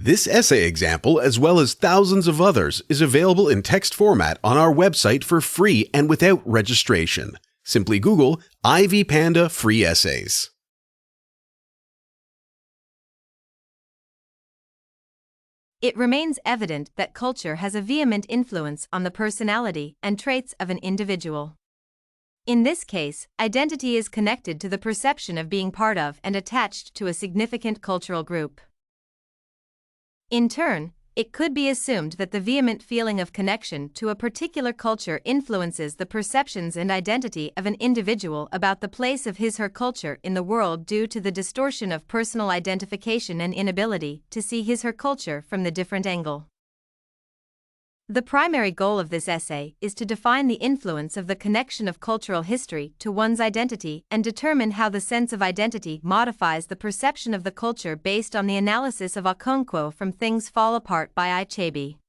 This essay example, as well as thousands of others, is available in text format on our website for free and without registration. Simply Google Ivy Panda Free Essays. It remains evident that culture has a vehement influence on the personality and traits of an individual. In this case, identity is connected to the perception of being part of and attached to a significant cultural group. In turn, it could be assumed that the vehement feeling of connection to a particular culture influences the perceptions and identity of an individual about the place of his/her culture in the world due to the distortion of personal identification and inability to see his/her culture from the different angle. The primary goal of this essay is to define the influence of the connection of cultural history to one's identity and determine how the sense of identity modifies the perception of the culture based on the analysis of Okonkwo from Things Fall Apart by Achebe.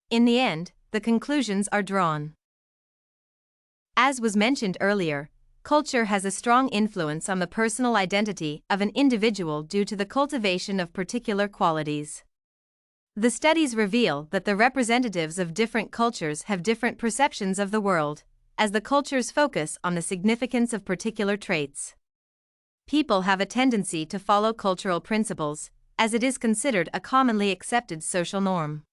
In the end, the conclusions are drawn. As was mentioned earlier, culture has a strong influence on the personal identity of an individual due to the cultivation of particular qualities. The studies reveal that the representatives of different cultures have different perceptions of the world, as the cultures focus on the significance of particular traits. People have a tendency to follow cultural principles, as it is considered a commonly accepted social norm.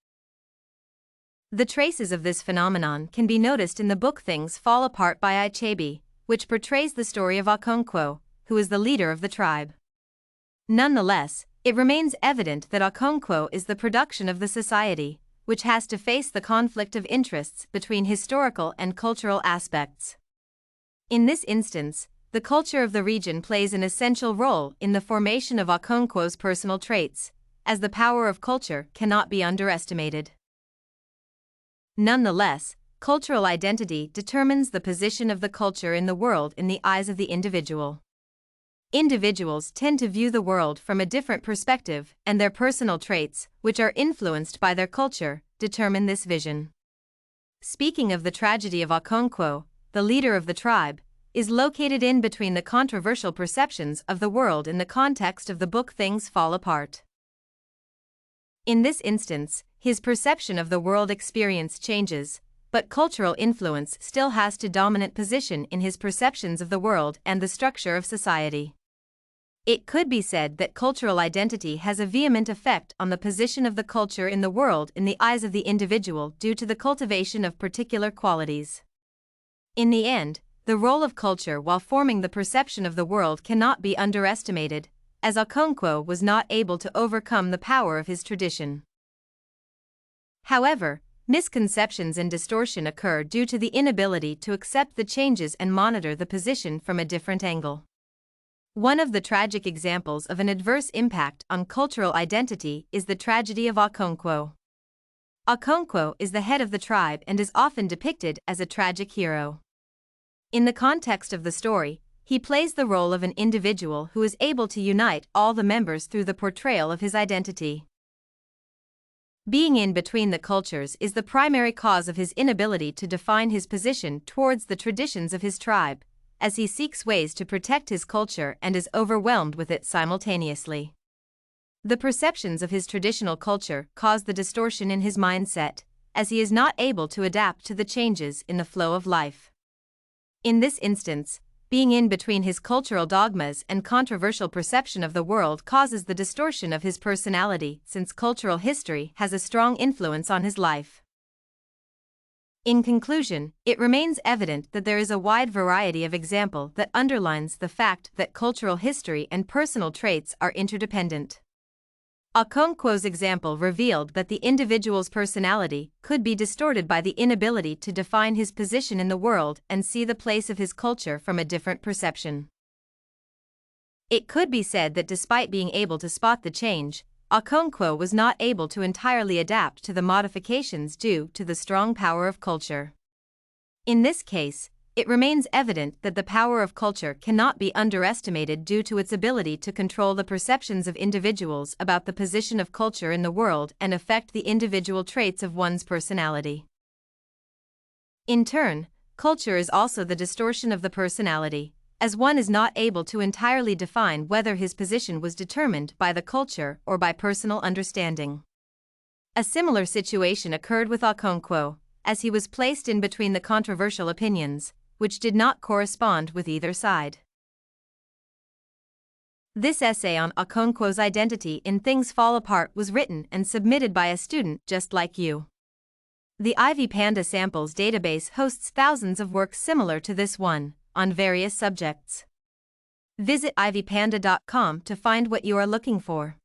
The traces of this phenomenon can be noticed in the book Things Fall Apart by Achebe, which portrays the story of Okonkwo, who is the leader of the tribe. Nonetheless, it remains evident that Okonkwo is the production of the society, which has to face the conflict of interests between historical and cultural aspects. In this instance, the culture of the region plays an essential role in the formation of Okonkwo's personal traits, as the power of culture cannot be underestimated. Nonetheless, cultural identity determines the position of the culture in the world in the eyes of the individual. Individuals tend to view the world from a different perspective, and their personal traits, which are influenced by their culture, determine this vision. Speaking of the tragedy of Okonkwo, the leader of the tribe, is located in between the controversial perceptions of the world in the context of the book Things Fall Apart. In this instance, his perception of the world experience changes, but cultural influence still has a dominant position in his perceptions of the world and the structure of society. It could be said that cultural identity has a vehement effect on the position of the culture in the world in the eyes of the individual due to the cultivation of particular qualities. In the end, the role of culture while forming the perception of the world cannot be underestimated, as Okonkwo was not able to overcome the power of his tradition. However, misconceptions and distortion occur due to the inability to accept the changes and monitor the position from a different angle. One of the tragic examples of an adverse impact on cultural identity is the tragedy of Okonkwo. Okonkwo is the head of the tribe and is often depicted as a tragic hero. In the context of the story, he plays the role of an individual who is able to unite all the members through the portrayal of his identity. Being in between the cultures is the primary cause of his inability to define his position towards the traditions of his tribe, as he seeks ways to protect his culture and is overwhelmed with it simultaneously. The perceptions of his traditional culture cause the distortion in his mindset, as he is not able to adapt to the changes in the flow of life. In this instance, being in between his cultural dogmas and controversial perception of the world causes the distortion of his personality, since cultural history has a strong influence on his life. In conclusion, it remains evident that there is a wide variety of example that underlines the fact that cultural history and personal traits are interdependent. Okonkwo's example revealed that the individual's personality could be distorted by the inability to define his position in the world and see the place of his culture from a different perception. It could be said that despite being able to spot the change, Okonkwo was not able to entirely adapt to the modifications due to the strong power of culture. In this case, it remains evident that the power of culture cannot be underestimated due to its ability to control the perceptions of individuals about the position of culture in the world and affect the individual traits of one's personality. In turn, culture is also the distortion of the personality, as one is not able to entirely define whether his position was determined by the culture or by personal understanding. A similar situation occurred with Okonkwo, as he was placed in between the controversial opinions, which did not correspond with either side. This essay on Okonkwo's identity in Things Fall Apart was written and submitted by a student just like you. The Ivy Panda Samples database hosts thousands of works similar to this one, on various subjects. Visit ivypanda.com to find what you are looking for.